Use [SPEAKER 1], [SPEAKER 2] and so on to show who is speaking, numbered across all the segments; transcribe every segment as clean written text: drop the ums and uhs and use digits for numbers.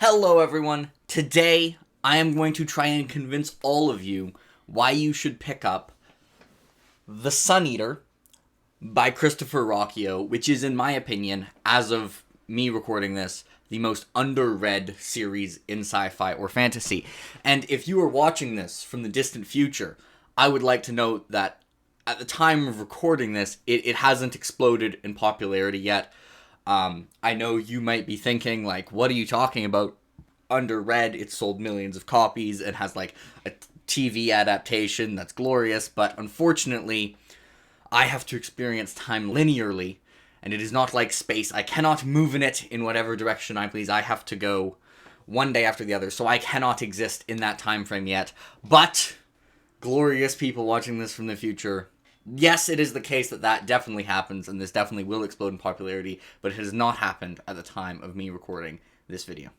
[SPEAKER 1] Hello everyone, today I am going to try and convince all of you why you should pick up The Sun Eater by Christopher Ruocchio, which is, in my opinion, as of me recording this, the most underread series in sci-fi or fantasy. And if you are watching this from the distant future, I would like to note that at the time of recording this, it hasn't exploded in popularity yet. I know you might be thinking, like, what are you talking about? Underread, it's sold millions of copies, and has, like, a TV adaptation that's glorious, but unfortunately, I have to experience time linearly, and it is not like space. I cannot move in it in whatever direction I please. I have to go one day after the other, so I cannot exist in that time frame yet. But, glorious people watching this from the future, yes, it is the case that definitely happens, and this definitely will explode in popularity, but it has not happened at the time of me recording this video.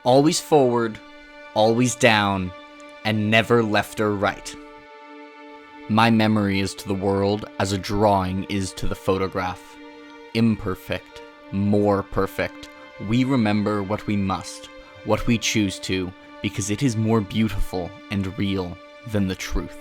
[SPEAKER 1] Always forward, always down, and never left or right. My memory is to the world as a drawing is to the photograph. Imperfect, more perfect. We remember what we must, what we choose to, because it is more beautiful and real than the truth.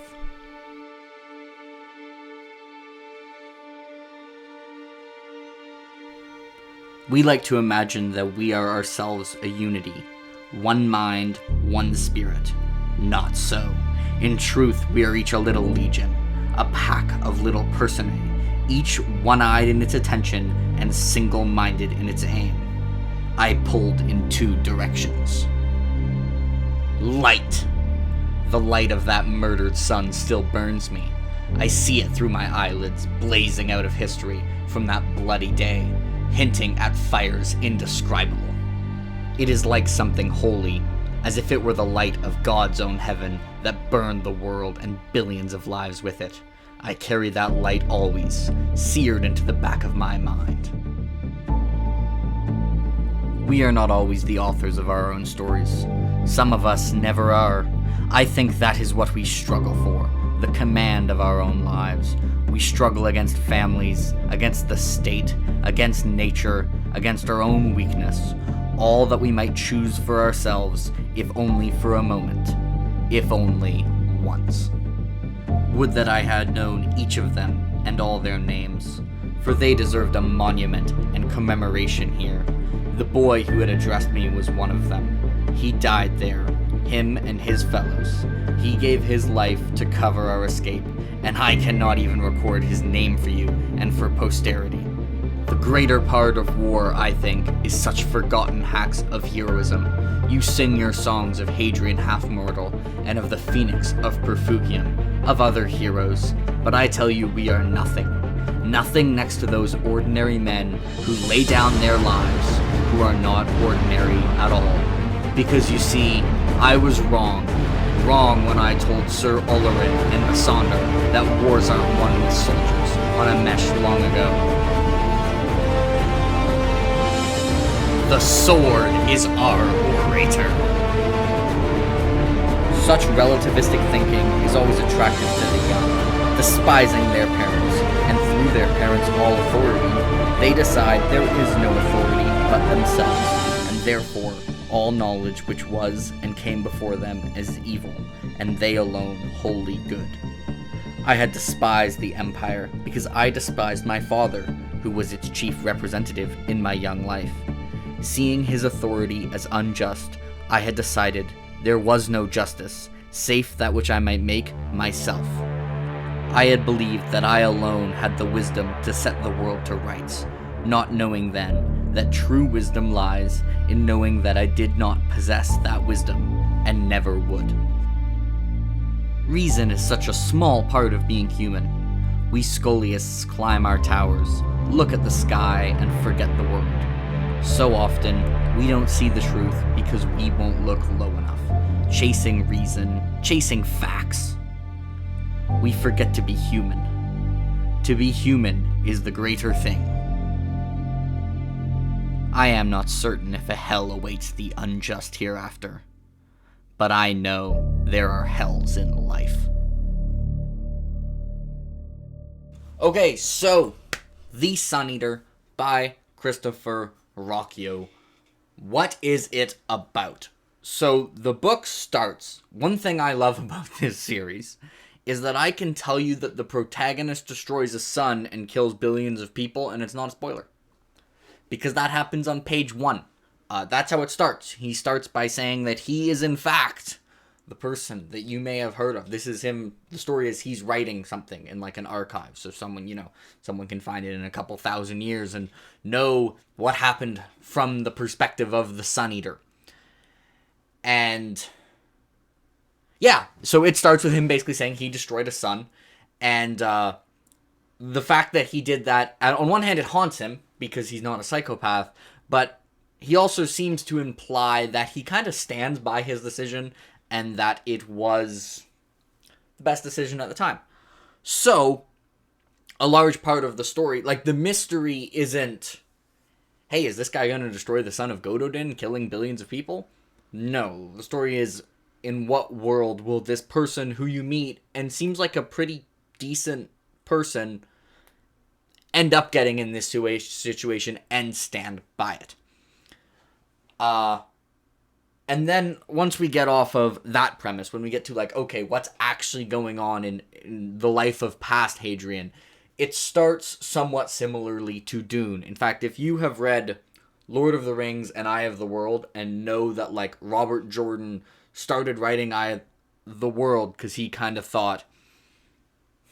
[SPEAKER 1] We like to imagine that we are ourselves a unity, one mind, one spirit. Not so. In truth, we are each a little legion, a pack of little personae, each one-eyed in its attention and single-minded in its aim. I pulled in two directions. Light! The light of that murdered sun still burns me. I see it through my eyelids, blazing out of history from that bloody day, hinting at fires indescribable. It is like something holy, as if it were the light of God's own heaven that burned the world and billions of lives with it. I carry that light always, seared into the back of my mind. We are not always the authors of our own stories. Some of us never are. I think that is what we struggle for, the command of our own lives. We struggle against families, against the state, against nature, against our own weakness. All that we might choose for ourselves, if only for a moment, if only once. Would that I had known each of them and all their names, for they deserved a monument and commemoration here. The boy who had addressed me was one of them. He died there, him and his fellows. He gave his life to cover our escape, and I cannot even record his name for you and for posterity. The greater part of war, I think, is such forgotten hacks of heroism. You sing your songs of Hadrian Half-Mortal, and of the Phoenix of Perfugium, of other heroes, but I tell you we are nothing. Nothing next to those ordinary men who lay down their lives, who are not ordinary at all. Because you see, I was wrong. Wrong when I told Sir Olerin and Missandei that wars aren't won with soldiers on a mesh long ago. The sword is our orator. Such relativistic thinking is always attractive to the young, despising their parents, and through their parents' all authority, they decide there is no authority but themselves, and therefore all knowledge which was and came before them is evil, and they alone wholly good. I had despised the empire because I despised my father, who was its chief representative in my young life. Seeing his authority as unjust, I had decided there was no justice, save that which I might make myself. I had believed that I alone had the wisdom to set the world to rights, not knowing then that true wisdom lies in knowing that I did not possess that wisdom, and never would. Reason is such a small part of being human. We scholiasts climb our towers, look at the sky, and forget the world. So often, we don't see the truth because we won't look low enough, chasing reason, chasing facts. We forget to be human. To be human is the greater thing. I am not certain if a hell awaits the unjust hereafter, but I know there are hells in life. Okay, so The Sun Eater by Christopher Ruocchio. What is it about? So the book starts. One thing I love about this series is that I can tell you that the protagonist destroys a sun and kills billions of people, and it's not a spoiler. Because that happens on page 1. That's how it starts. He starts by saying that he is, in fact, the person that you may have heard of. This is him. The story is he's writing something in like an archive. So someone can find it in a couple thousand years and know what happened from the perspective of the Sun Eater. And yeah, so it starts with him basically saying he destroyed a sun. And the fact that he did that, on one hand, it haunts him because he's not a psychopath, but he also seems to imply that he kind of stands by his decision and that it was the best decision at the time. So, a large part of the story, like the mystery isn't, hey, is this guy going to destroy the son of Gododin, killing billions of people? No, the story is, in what world will this person who you meet, and seems like a pretty decent person, end up getting in this situation and stand by it. And then once we get off of that premise, when we get to like, okay, what's actually going on in the life of past Hadrian, it starts somewhat similarly to Dune. In fact, if you have read Lord of the Rings and Eye of the World and know that like Robert Jordan started writing Eye of the World because he kind of thought,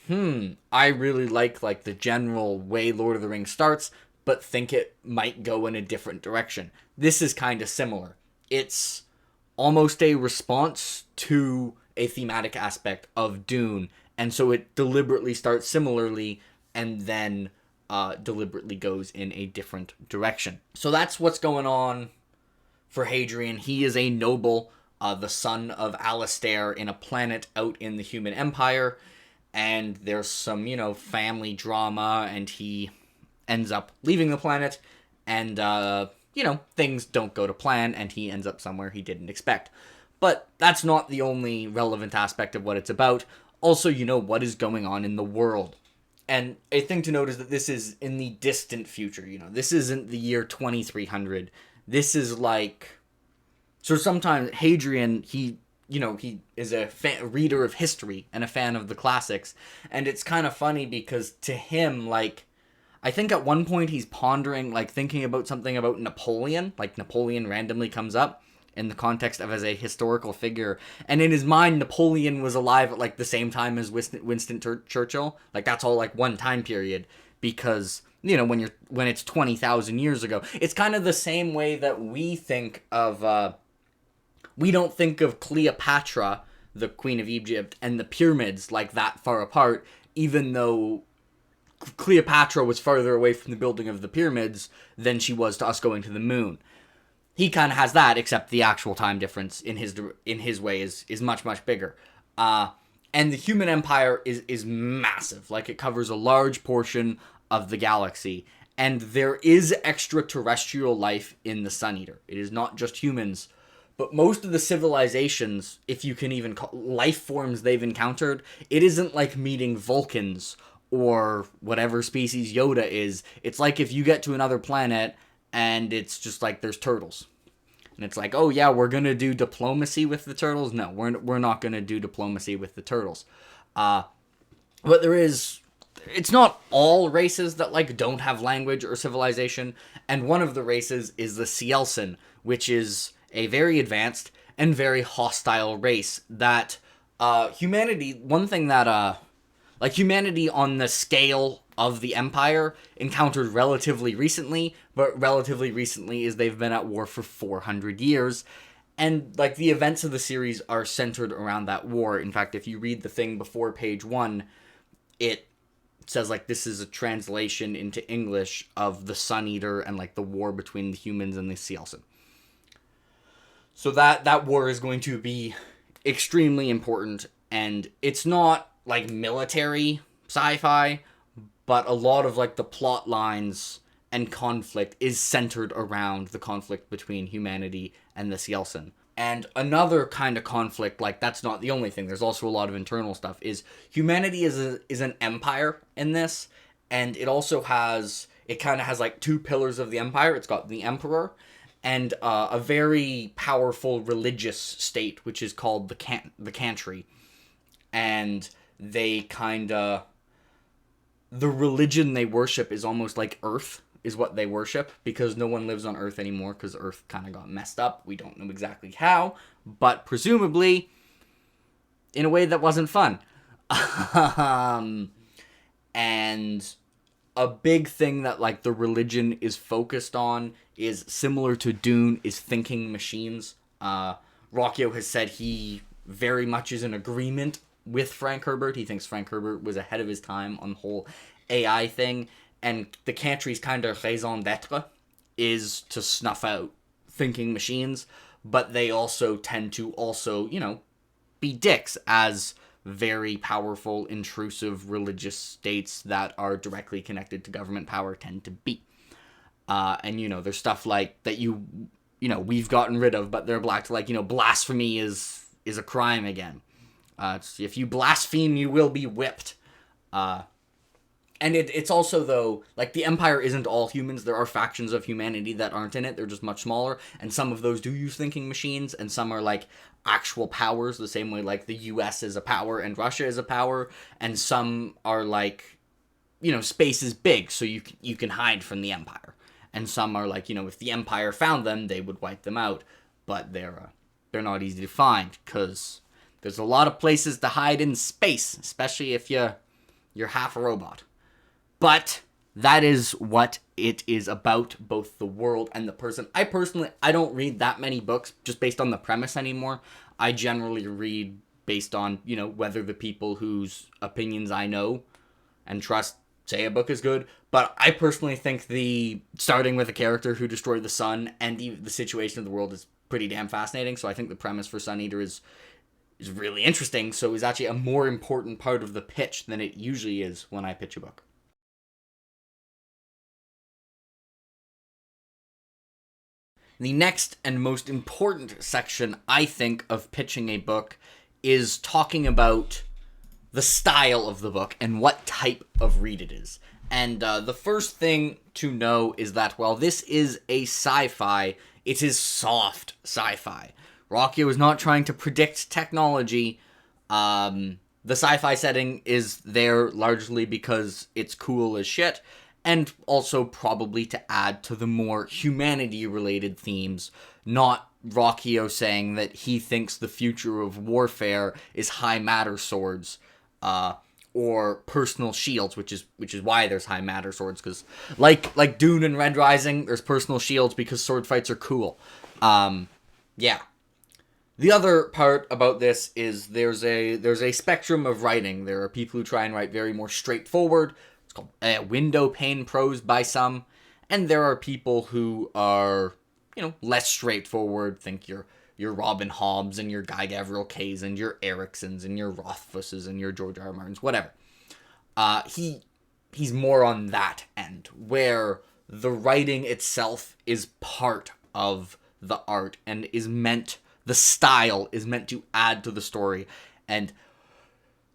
[SPEAKER 1] I really like the general way Lord of the Rings starts, but think it might go in a different direction. This is kind of similar. It's almost a response to a thematic aspect of Dune, and so it deliberately starts similarly and then deliberately goes in a different direction. So that's what's going on for Hadrian. He is a noble, the son of Alastair, in a planet out in the human empire, and there's some, family drama, and he ends up leaving the planet, and things don't go to plan, and he ends up somewhere he didn't expect. But that's not the only relevant aspect of what it's about. Also, what is going on in the world. And a thing to note is that this is in the distant future. This isn't the year 2300. This is like... So sometimes Hadrian, he is a reader of history and a fan of the classics. And it's kind of funny because to him, I think at one point he's pondering, thinking about something about Napoleon. Napoleon randomly comes up in the context of as a historical figure. And in his mind, Napoleon was alive at, the same time as Winston Churchill. That's all, one time period. Because, when it's 20,000 years ago. It's kind of the same way that we think of... we don't think of Cleopatra, the Queen of Egypt, and the pyramids that far apart, even though Cleopatra was farther away from the building of the pyramids than she was to us going to the moon. He kind of has that, except the actual time difference in his way is much, much bigger. And the human empire is massive. It covers a large portion of the galaxy. And there is extraterrestrial life in the Sun Eater. It is not just humans. But most of the civilizations, if you can even call life forms they've encountered, it isn't like meeting Vulcans or whatever species Yoda is. It's like if you get to another planet and it's just there's turtles. And it's oh yeah, we're going to do diplomacy with the turtles? No, we're not going to do diplomacy with the turtles. But it's not all races that don't have language or civilization. And one of the races is the Cielsen, which is a very advanced and very hostile race that humanity, one thing that humanity on the scale of the Empire encountered relatively recently, but relatively recently is they've been at war for 400 years, and the events of the series are centered around that war. In fact, if you read the thing before page 1, it says this is a translation into English of the Sun Eater and the war between the humans and the Cielsen. So that war is going to be extremely important, and it's not military sci-fi, but a lot of the plot lines and conflict is centered around the conflict between humanity and this Yeltsin. And another kind of conflict, like that's not the only thing, there's also a lot of internal stuff, is humanity is an empire in this, and it also has, it kind of has like two pillars of the empire. It's got the emperor and a very powerful religious state, which is called the country. And they kind of, the religion they worship is almost like Earth is what they worship, because no one lives on Earth anymore because Earth kind of got messed up. We don't know exactly how, but presumably in a way that wasn't fun. And a big thing that like the religion is focused on is similar to Dune, is thinking machines. Rocchio has said he very much is in agreement with Frank Herbert. He thinks Frank Herbert was ahead of his time on the whole AI thing. And the country's kind of raison d'etre is to snuff out thinking machines, but they also tend to also, you know, be dicks, as very powerful, intrusive religious states that are directly connected to government power tend to be. And, you know, there's stuff like that we've gotten rid of, but they're black, like, you know, blasphemy is a crime again. If you blaspheme, you will be whipped. And it's also, though, like, the Empire isn't all humans. There are factions of humanity that aren't in it. They're just much smaller. And some of those do use thinking machines. And some are, like, actual powers, the same way, like, the US is a power and Russia is a power. And some are, like, you know, space is big, so you can hide from the Empire. And some are, like, you know, if the Empire found them, they would wipe them out. But they're not easy to find, because there's a lot of places to hide in space, especially if you're half a robot. But that is what it is about, both the world and the person. I don't read that many books just based on the premise anymore. I generally read based on, you know, whether the people whose opinions I know and trust say a book is good. But I personally think starting with a character who destroyed the sun and the situation of the world is pretty damn fascinating. So I think the premise for Sun Eater is really interesting. So it's actually a more important part of the pitch than it usually is when I pitch a book. The next and most important section, I think, of pitching a book is talking about the style of the book and what type of read it is. And the first thing to know is that while this is a sci-fi, it is soft sci-fi. Rocchio is not trying to predict technology. The sci-fi setting is there largely because it's cool as shit, and also probably to add to the more humanity-related themes, not Rocchio saying that he thinks the future of warfare is high matter swords, or personal shields, which is why there's high matter swords, because like Dune and Red Rising, there's personal shields because sword fights are cool. Yeah. The other part about this is there's a spectrum of writing. There are people who try and write very more straightforward. It's called window pane prose by some, and there are people who are, you know, less straightforward. Think your Robin Hobbs and your Guy Gavriel Kays and your Ericksons and your Rothfusses and your George R. R. Martins, whatever. He's more on that end, where the writing itself is part of the art and the style is meant to add to the story. And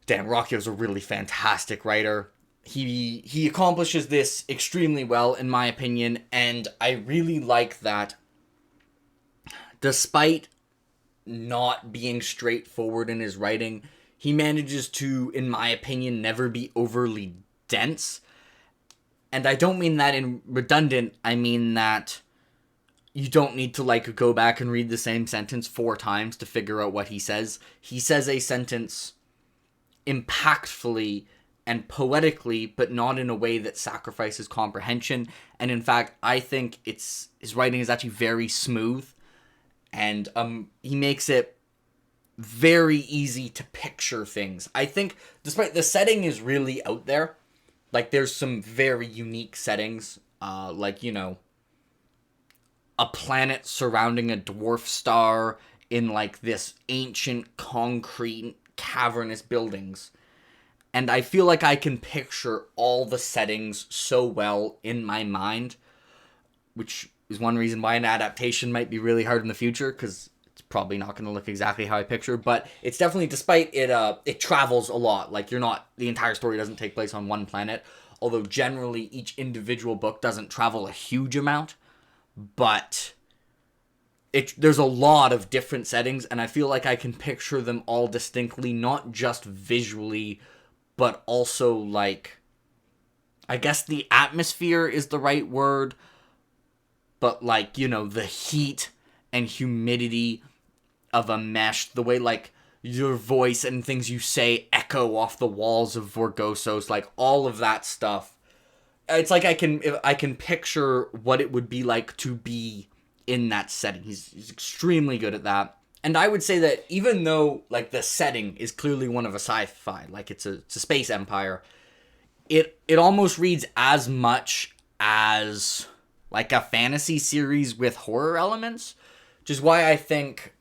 [SPEAKER 1] damn, Rocchio's a really fantastic writer. He accomplishes this extremely well, in my opinion, and I really like that despite not being straightforward in his writing, he manages to, in my opinion, never be overly dense. And I don't mean that in redundant, I mean that you don't need to, like, go back and read the same sentence 4 times to figure out what he says. He says a sentence impactfully and poetically, but not in a way that sacrifices comprehension. And in fact, I think his writing is actually very smooth, and he makes it very easy to picture things. I think, despite the setting is really out there, like, there's some very unique settings, like, you know, a planet surrounding a dwarf star in, like, this ancient concrete cavernous buildings. And I feel like I can picture all the settings so well in my mind which is one reason why an adaptation might be really hard in the future, because it's probably not going to look exactly how I picture. But it's definitely, despite it, it travels a lot. Like, the entire story doesn't take place on one planet, although generally each individual book doesn't travel a huge amount. But there's a lot of different settings, and I feel like I can picture them all distinctly, not just visually, but also, like, I guess the atmosphere is the right word, but, like, the heat and humidity of a mesh, the way, like, your voice and things you say echo off the walls of Vorgosos, like, all of that stuff. It's like I can picture what it would be like to be in that setting. He's extremely good at that. And I would say that even though, like, the setting is clearly one of a sci-fi, like, it's a space empire, it almost reads as much as, like, a fantasy series with horror elements, which is why I think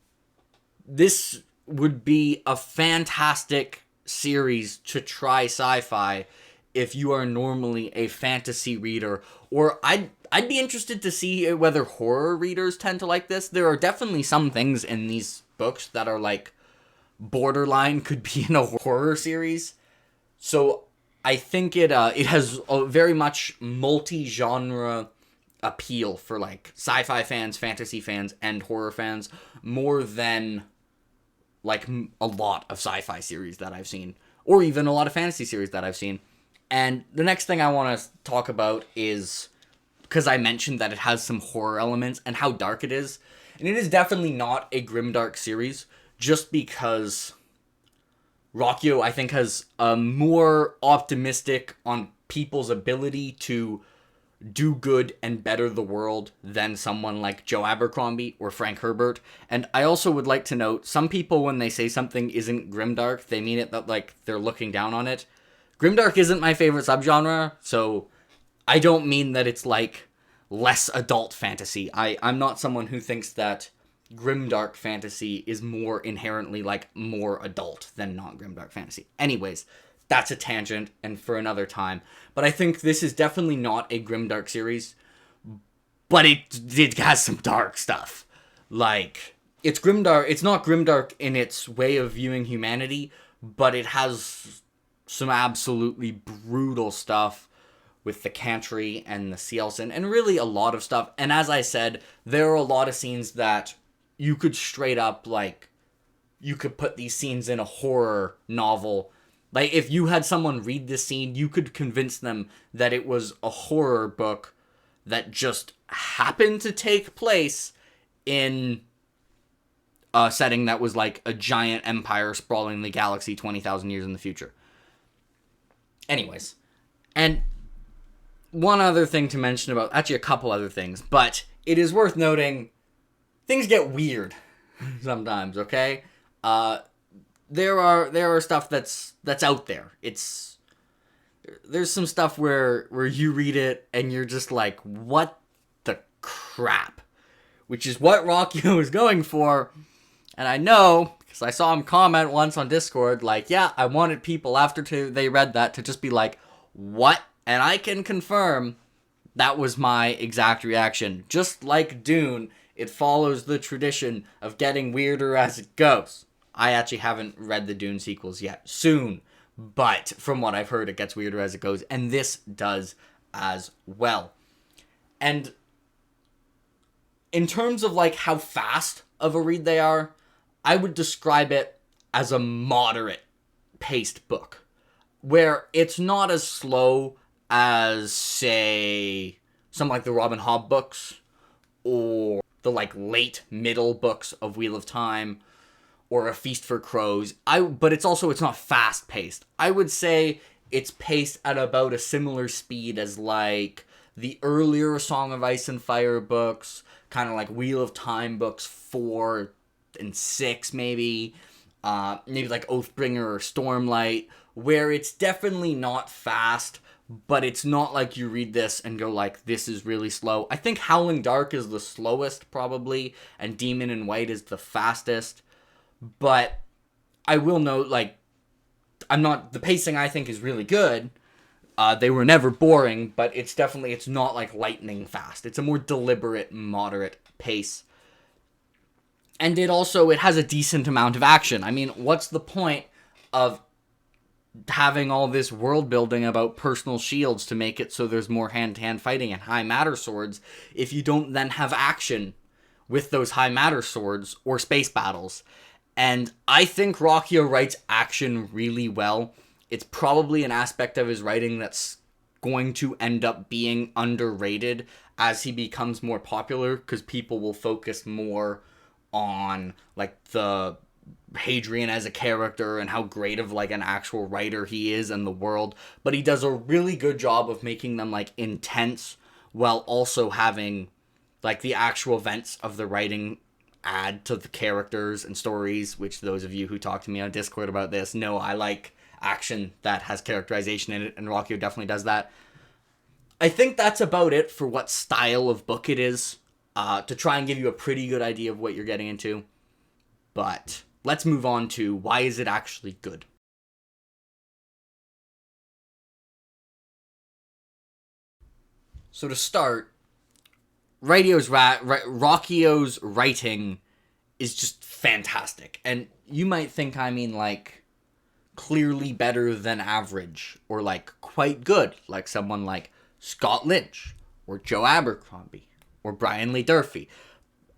[SPEAKER 1] this would be a fantastic series to try sci-fi if you are normally a fantasy reader, or I'd be interested to see whether horror readers tend to like this. There are definitely some things in these books that are, like, borderline could be in a horror series. So I think it has a very much multi-genre appeal for, like, sci-fi fans, fantasy fans, and horror fans, more than, like, a lot of sci-fi series that I've seen, or even a lot of fantasy series that I've seen. And the next thing I want to talk about is, because I mentioned that it has some horror elements and how dark it is, and it is definitely not a grimdark series, just because Rokyo, I think, has a more optimistic on people's ability to do good and better the world than someone like Joe Abercrombie or Frank Herbert. And I also would like to note, some people, when they say something isn't grimdark, they mean it that, like, they're looking down on it. Grimdark isn't my favorite subgenre, so I don't mean that it's, like, less adult fantasy. I'm not someone who thinks that grimdark fantasy is more inherently, like, more adult than non-grimdark fantasy. Anyways, that's a tangent and for another time. But I think this is definitely not a grimdark series, but it has some dark stuff. Like, it's grimdark. It's not grimdark in its way of viewing humanity, but it has some absolutely brutal stuff with the Cantry and the Cielson, and really a lot of stuff. And as I said, there are a lot of scenes that you could straight up, like, you could put these scenes in a horror novel. Like, if you had someone read this scene, you could convince them that it was a horror book that just happened to take place in a setting that was like a giant empire sprawling the galaxy 20,000 years in the future. Anyways, and one other thing to mention about, actually a couple other things, but it is worth noting, things get weird sometimes, okay? There are stuff that's out there. There's some stuff where you read it and you're just like, what the crap? Which is what Rokyo is going for. And I know, because I saw him comment once on Discord, like, yeah, I wanted people after they read that to just be like, what? And I can confirm that was my exact reaction. Just like Dune, it follows the tradition of getting weirder as it goes. I actually haven't read the Dune sequels yet. Soon. But from what I've heard, it gets weirder as it goes. And this does as well. And in terms of, like, how fast of a read they are, I would describe it as a moderate paced book, where it's not as slow as, say, some like the Robin Hobb books, or the, like, late middle books of Wheel of Time, or A Feast for Crows. But it's not fast paced. I would say it's paced at about a similar speed as, like, the earlier Song of Ice and Fire books, kind of like Wheel of Time books 4 and 6 maybe, maybe like Oathbringer or Stormlight, where it's definitely not fast, but it's not like you read this and go like, this is really slow. I think Howling Dark is the slowest probably, and Demon in White is the fastest, but I will note, like, the pacing I think is really good, They were never boring, but it's not like lightning fast. It's a more deliberate, moderate pace. And it has a decent amount of action. I mean, what's the point of having all this world building about personal shields to make it so there's more hand-to-hand fighting and high matter swords if you don't then have action with those high matter swords or space battles? And I think Rockio writes action really well. It's probably an aspect of his writing that's going to end up being underrated as he becomes more popular, because people will focus more on like the Hadrian as a character and how great of like an actual writer he is in the world. But he does a really good job of making them like intense while also having like the actual events of the writing add to the characters and stories, which those of you who talk to me on Discord about this know I like action that has characterization in it, and Rockio definitely does that. I think that's about it for what style of book it is, to try and give you a pretty good idea of what you're getting into. But let's move on to why is it actually good. So to start, Rockio's writing is just fantastic. And you might think I mean like clearly better than average, or like quite good, like someone like Scott Lynch or Joe Abercrombie or Brian Lee Durfee.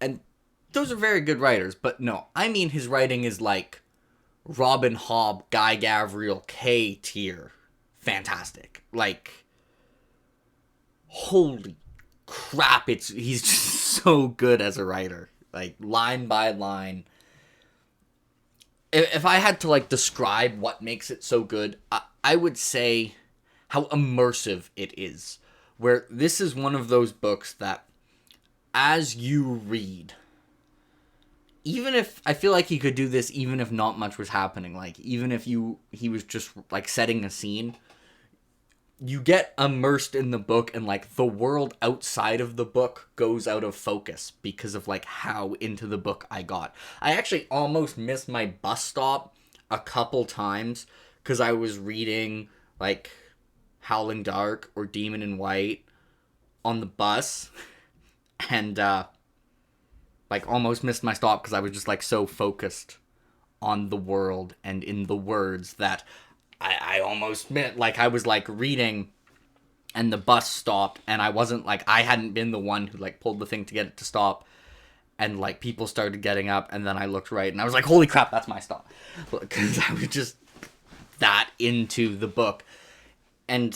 [SPEAKER 1] And those are very good writers, but no, I mean his writing is like Robin Hobb, Guy Gavriel, K tier. Fantastic. Like, holy crap, he's just so good as a writer. Like, line by line. If I had to like describe what makes it so good, I would say how immersive it is. Where this is one of those books that as you read, even if I feel like he could do this even if not much was happening, like even if he was just like setting a scene, you get immersed in the book, and like the world outside of the book goes out of focus because of like how into the book I got. I actually almost missed my bus stop a couple times because I was reading like Howling Dark or Demon in White on the bus, and like almost missed my stop because I was just like so focused on the world and in the words that I almost meant, like, I was, like, reading, and the bus stopped, and I wasn't, like, I hadn't been the one who, like, pulled the thing to get it to stop, and, like, people started getting up, and then I looked right, and I was like, holy crap, that's my stop, because I was just that into the book, and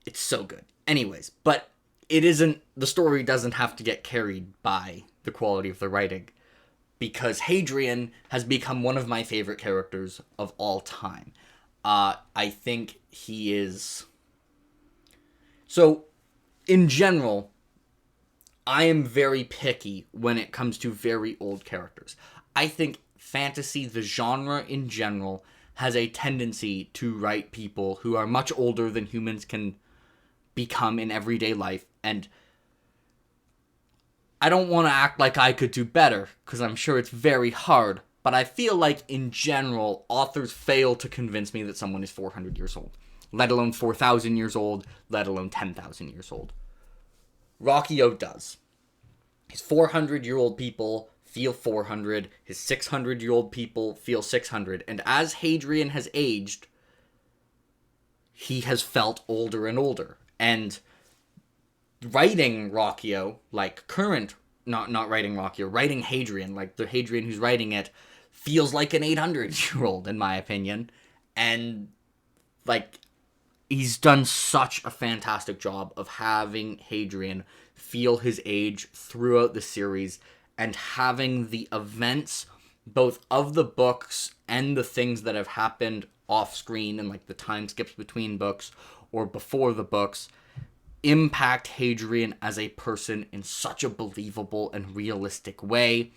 [SPEAKER 1] it's so good. Anyways, but the story doesn't have to get carried by the quality of the writing, because Hadrian has become one of my favorite characters of all time. I think he is... So, in general, I am very picky when it comes to very old characters. I think fantasy, the genre in general, has a tendency to write people who are much older than humans can become in everyday life, and I don't want to act like I could do better, because I'm sure it's very hard, but I feel like, in general, authors fail to convince me that someone is 400 years old. Let alone 4,000 years old, let alone 10,000 years old. Rockio does. His 400-year-old people feel 400, his 600-year-old people feel 600, and as Hadrian has aged, he has felt older and older. And writing Rockio, like not writing Rockio, writing Hadrian, like the Hadrian who's writing it, feels like an 800-year-old, in my opinion. And, like, he's done such a fantastic job of having Hadrian feel his age throughout the series, and having the events, both of the books and the things that have happened off-screen, and, like, the time skips between books, or before the books, impact Hadrian as a person in such a believable and realistic way.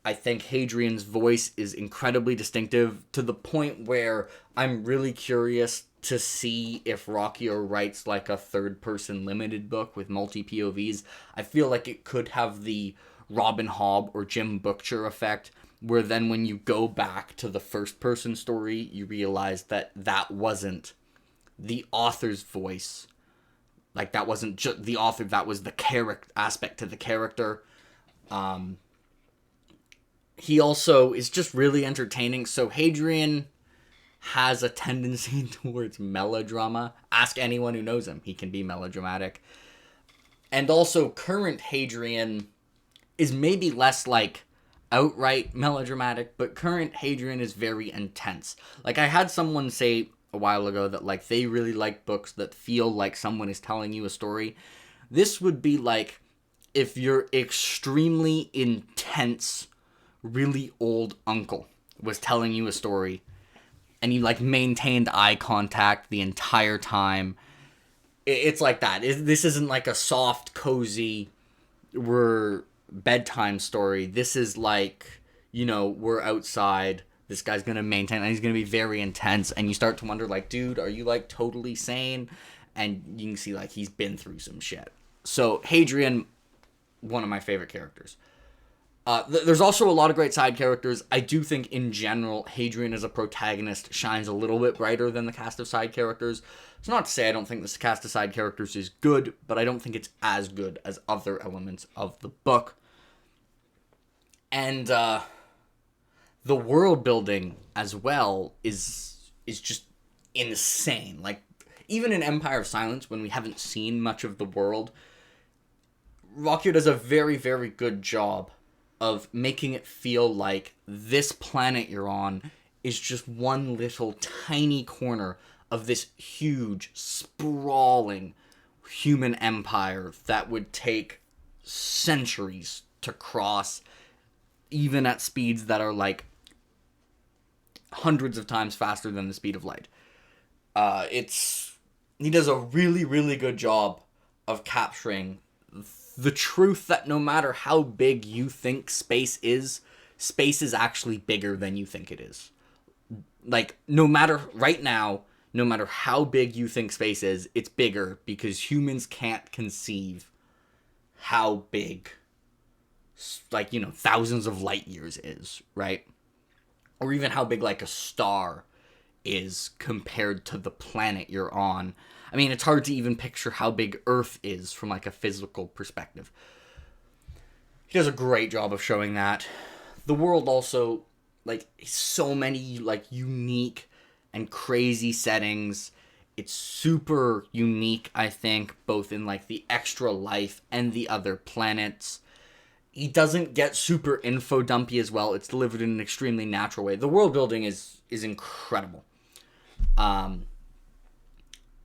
[SPEAKER 1] I think Hadrian's voice is incredibly distinctive, to the point where I'm really curious to see if Rockio writes like a third-person limited book with multi-POVs. I feel like it could have the Robin Hobb or Jim Butcher effect, where then when you go back to the first-person story, you realize that that wasn't the author's voice. Like, that wasn't just the author, that was the character aspect to the character. He also is just really entertaining. So Hadrian has a tendency towards melodrama. Ask anyone who knows him. He can be melodramatic. And also, current Hadrian is maybe less, like, outright melodramatic, but current Hadrian is very intense. Like, I had someone say a while ago that, like, they really like books that feel like someone is telling you a story. This would be like if your extremely intense, really old uncle was telling you a story and you, like, maintained eye contact the entire time. It's like that. This isn't like a soft, cozy, we're bedtime story. This is like, you know, we're outside. This guy's going to maintain, and he's going to be very intense, and you start to wonder, like, dude, are you, like, totally sane? And you can see, like, he's been through some shit. So, Hadrian, one of my favorite characters. There's also a lot of great side characters. I do think, in general, Hadrian as a protagonist shines a little bit brighter than the cast of side characters. It's not to say I don't think this cast of side characters is good, but I don't think it's as good as other elements of the book. And, the world building as well is just insane. Like, even in Empire of Silence, when we haven't seen much of the world, Rockio does a very, very good job of making it feel like this planet you're on is just one little tiny corner of this huge, sprawling human empire that would take centuries to cross, even at speeds that are, like, hundreds of times faster than the speed of light. He does a really, really good job of capturing the truth that no matter how big you think space is actually bigger than you think it is. Like, right now, no matter how big you think space is, it's bigger because humans can't conceive how big, like, you know, thousands of light years is, right? Or even how big, like, a star is compared to the planet you're on. I mean, it's hard to even picture how big Earth is from, like, a physical perspective. He does a great job of showing that. The world also, like, so many, like, unique and crazy settings. It's super unique, I think, both in, like, the extra life and the other planets. He doesn't get super info dumpy as well. It's delivered in an extremely natural way. The world building is incredible.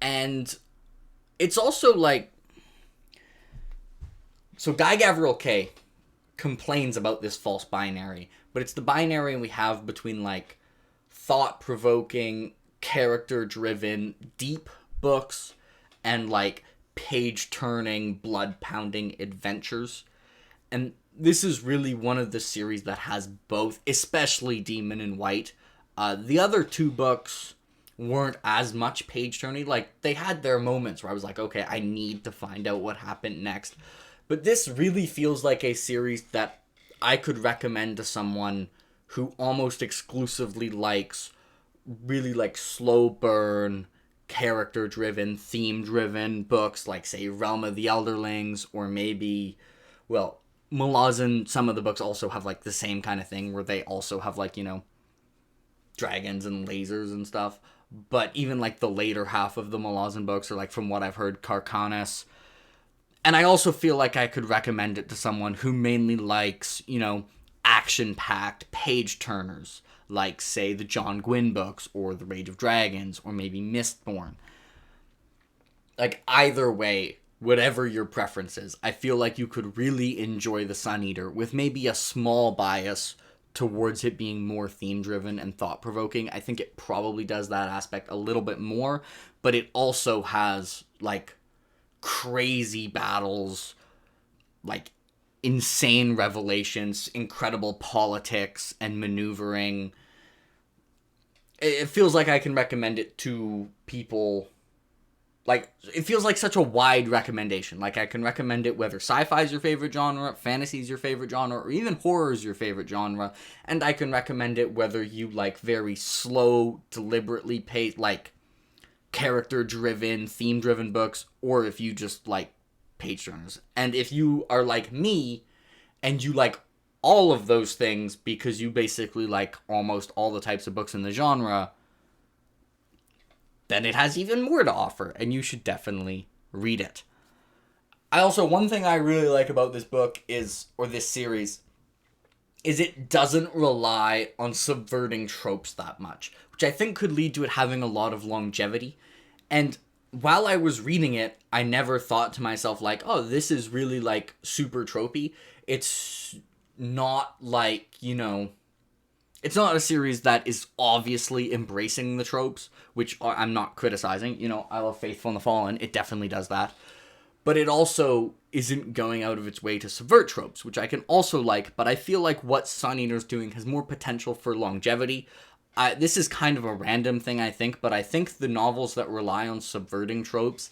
[SPEAKER 1] And it's also like, so Guy Gavriel Kay complains about this false binary, but it's the binary we have between, like, thought-provoking, character-driven, deep books and, like, page-turning, blood-pounding adventures. And this is really one of the series that has both, especially Demon and White. The other two books weren't as much page-turning. Like, they had their moments where I was like, okay, I need to find out what happened next. But this really feels like a series that I could recommend to someone who almost exclusively likes really, like, slow burn, character-driven, theme-driven books, like, say, Realm of the Elderlings, or maybe, well, Malazan, some of the books also have, like, the same kind of thing, where they also have, like, you know, dragons and lasers and stuff. But even, like, the later half of the Malazan books are, like, from what I've heard, Carcanis. And I also feel like I could recommend it to someone who mainly likes, you know, action-packed page-turners, like, say, the John Gwynne books, or The Rage of Dragons, or maybe Mistborn. Like, either way, whatever your preference is, I feel like you could really enjoy The Sun Eater with maybe a small bias towards it being more theme-driven and thought-provoking. I think it probably does that aspect a little bit more, but it also has, like, crazy battles, like, insane revelations, incredible politics and maneuvering. It feels like I can recommend it to people. Like, it feels like such a wide recommendation. Like, I can recommend it whether sci-fi is your favorite genre, fantasy is your favorite genre, or even horror is your favorite genre. And I can recommend it whether you like very slow, deliberately paced, like, character-driven, theme-driven books, or if you just like page turners. And if you are like me, and you like all of those things because you basically like almost all the types of books in the genre, then it has even more to offer, and you should definitely read it. One thing I really like about this book or this series, is it doesn't rely on subverting tropes that much, which I think could lead to it having a lot of longevity. And while I was reading it, I never thought to myself like, oh, this is really like super tropey. It's not like, it's not a series that is obviously embracing the tropes, which I'm not criticizing. I love Faithful and the Fallen. It definitely does that. But it also isn't going out of its way to subvert tropes, which I can also like, but I feel like what Sun Eater's doing has more potential for longevity. This is kind of a random thing, I think, but I think the novels that rely on subverting tropes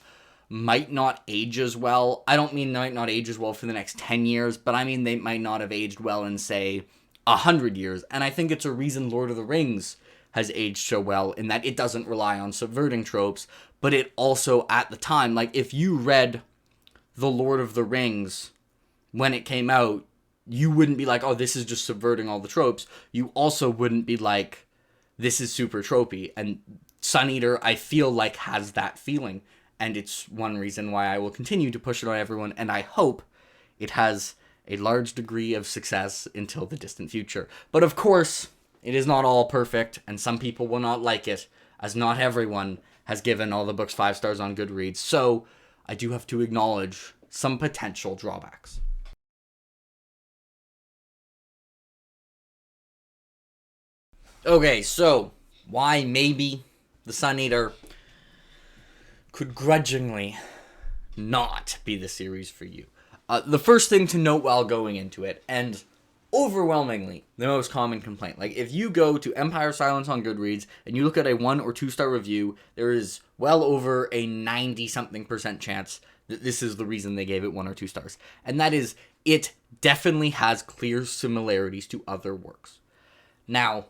[SPEAKER 1] might not age as well. I don't mean they might not age as well for the next 10 years, but I mean they might not have aged well in, say, 100 years. And I think it's a reason Lord of the Rings has aged so well, in that it doesn't rely on subverting tropes, but it also, at the time, like, if you read The Lord of the Rings when it came out, you wouldn't be like, oh, this is just subverting all the tropes. You also wouldn't be like, this is super tropey. And Sun Eater, I feel like, has that feeling. And it's one reason why I will continue to push it on everyone. And I hope it has a large degree of success until the distant future. But of course, it is not all perfect. And some people will not like it, as not everyone has given all the books 5 stars on Goodreads. So I do have to acknowledge some potential drawbacks. Okay, so why maybe the Sun Eater could grudgingly not be the series for you. The first thing to note while going into it, and overwhelmingly the most common complaint, like if you go to Empire of Silence on Goodreads and you look at a 1 or 2 star review, there is well over a 90-something% chance that this is the reason they gave it 1 or 2 stars. And that is, it definitely has clear similarities to other works. Now,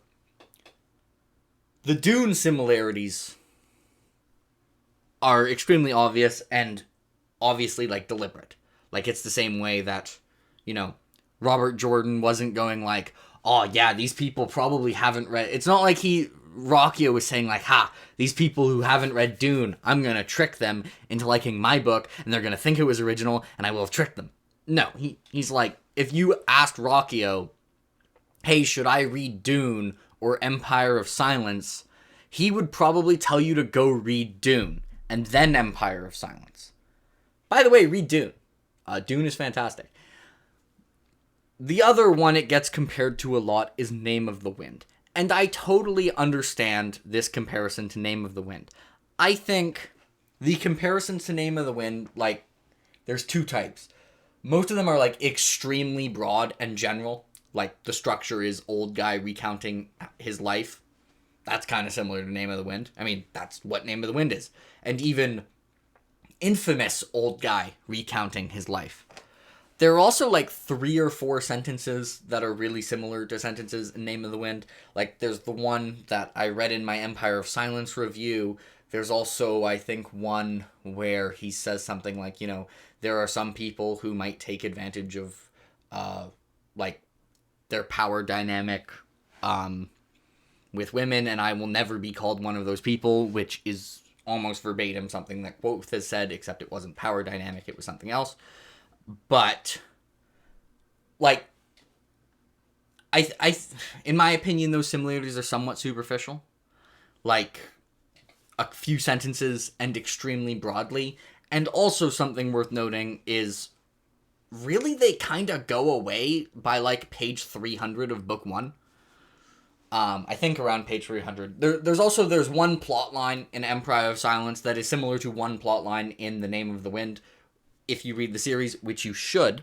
[SPEAKER 1] the Dune similarities are extremely obvious and obviously, like, deliberate. Like, it's the same way that, Robert Jordan wasn't going like, oh yeah, these people probably haven't read. It's not like Rockio was saying like, these people who haven't read Dune, I'm going to trick them into liking my book, and they're going to think it was original, and I will have tricked them. No, he's like, if you asked Rockio, hey, should I read Dune or Empire of Silence, he would probably tell you to go read Dune, and then Empire of Silence. By the way, read Dune. Dune is fantastic. The other one it gets compared to a lot is Name of the Wind. And I totally understand this comparison to Name of the Wind. I think the comparisons to Name of the Wind, like, there's 2 types. Most of them are, like, extremely broad and general. Like, the structure is old guy recounting his life. That's kind of similar to Name of the Wind. I mean, that's what Name of the Wind is. And even infamous old guy recounting his life. There are also, like, 3 or 4 sentences that are really similar to sentences in Name of the Wind. Like, there's the one that I read in my Empire of Silence review. There's also, I think, one where he says something like, there are some people who might take advantage of, like, their power dynamic with women, and I will never be called one of those people, which is almost verbatim something that Quoth has said, except it wasn't power dynamic, it was something else. But, like, I in my opinion, those similarities are somewhat superficial. Like, a few sentences and extremely broadly. And also something worth noting is, really, they kind of go away by, like, page 300 of book 1. I think around page 300. There's one plot line in Empire of Silence that is similar to one plot line in The Name of the Wind. If you read the series, which you should,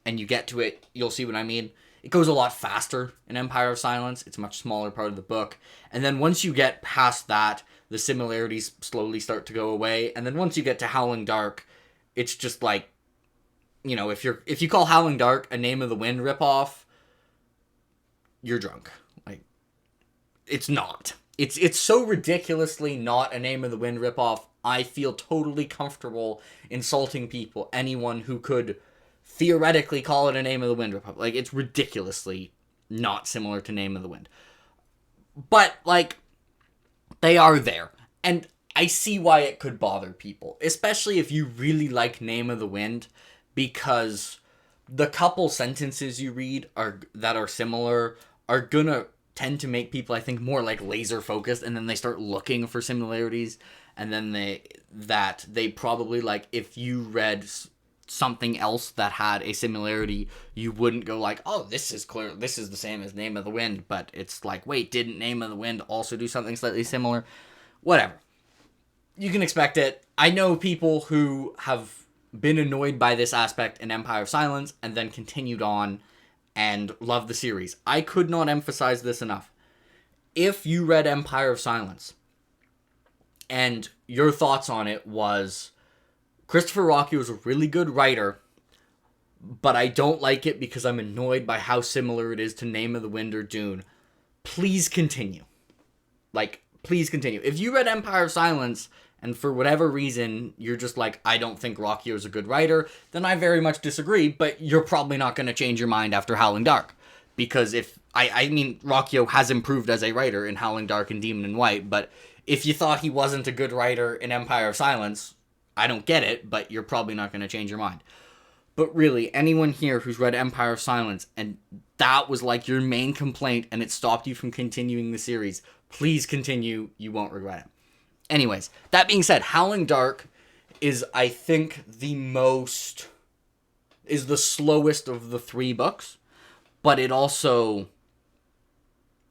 [SPEAKER 1] and you get to it, you'll see what I mean. It goes a lot faster in Empire of Silence. It's a much smaller part of the book. And then once you get past that, the similarities slowly start to go away. And then once you get to Howling Dark, it's just like, if you call Howling Dark a Name of the Wind ripoff, you're drunk. Like, it's not. It's so ridiculously not a Name of the Wind ripoff. I feel totally comfortable insulting people, anyone who could theoretically call it a Name of the Wind ripoff. Like, it's ridiculously not similar to Name of the Wind. But, like, they are there. And I see why it could bother people, especially if you really like Name of the Wind, because the couple sentences you read that are similar are gonna tend to make people, I think, more like laser focused, and then they start looking for similarities, and then they probably, like, if you read something else that had a similarity, you wouldn't go like, oh, this is the same as Name of the Wind, but it's like, wait, didn't Name of the Wind also do something slightly similar? Whatever. You can expect it. I know people who have been annoyed by this aspect in Empire of Silence and then continued on and love the series. I could not emphasize this enough. If you read Empire of Silence and your thoughts on it was, Christopher Rockio is a really good writer, but I don't like it because I'm annoyed by how similar it is to Name of the Wind or Dune, please continue. Like, please continue. If you read Empire of Silence and for whatever reason you're just like, I don't think Rockio is a good writer, then I very much disagree, but you're probably not going to change your mind after Howling Dark. Because I mean, Rockio has improved as a writer in Howling Dark and Demon in White, but if you thought he wasn't a good writer in Empire of Silence, I don't get it, but you're probably not going to change your mind. But really, anyone here who's read Empire of Silence and that was like your main complaint and it stopped you from continuing the series, please continue. You won't regret it. Anyways, that being said, Howling Dark is, I think, the slowest of the 3 books, but it also,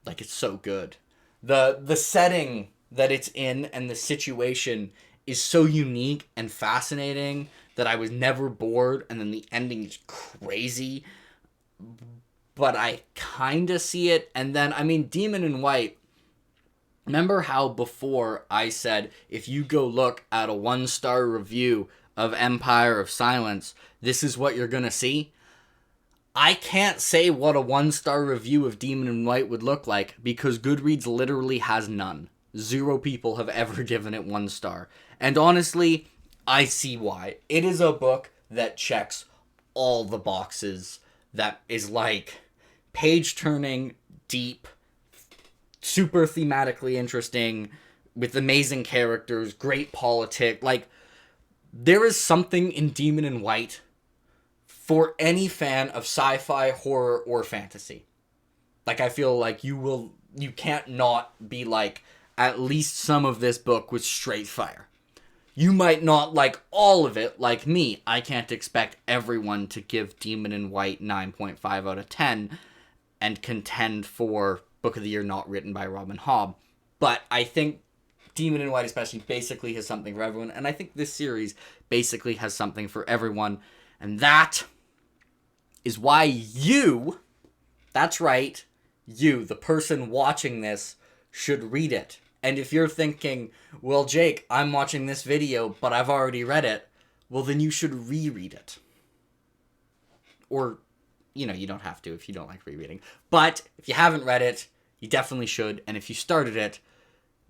[SPEAKER 1] like, it's so good. The setting that it's in and the situation is so unique and fascinating that I was never bored, and then the ending is crazy, but I kind of see it. And then, I mean, Demon in White, remember how before I said, if you go look at a 1-star review of Empire of Silence, this is what you're gonna see? I can't say what a 1-star review of Demon in White would look like, because Goodreads literally has none. 0 people have ever given it 1 star. And honestly, I see why. It is a book that checks all the boxes, that is like page-turning, deep, super thematically interesting, with amazing characters, great politics. Like, there is something in Demon in White for any fan of sci-fi, horror, or fantasy. Like, I feel like you can't not be like, at least some of this book was straight fire. You might not like all of it, like me. I can't expect everyone to give Demon in White 9.5 out of 10 and contend for Book of the Year not written by Robin Hobb. But I think Demon in White especially basically has something for everyone, and I think this series basically has something for everyone, and that is why you, that's right, you, the person watching this, should read it. And if you're thinking, well, Jake, I'm watching this video, but I've already read it, well, then you should reread it. Or, you know, you don't have to if you don't like rereading. But if you haven't read it, you definitely should. And if you started it,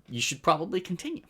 [SPEAKER 1] you should probably continue.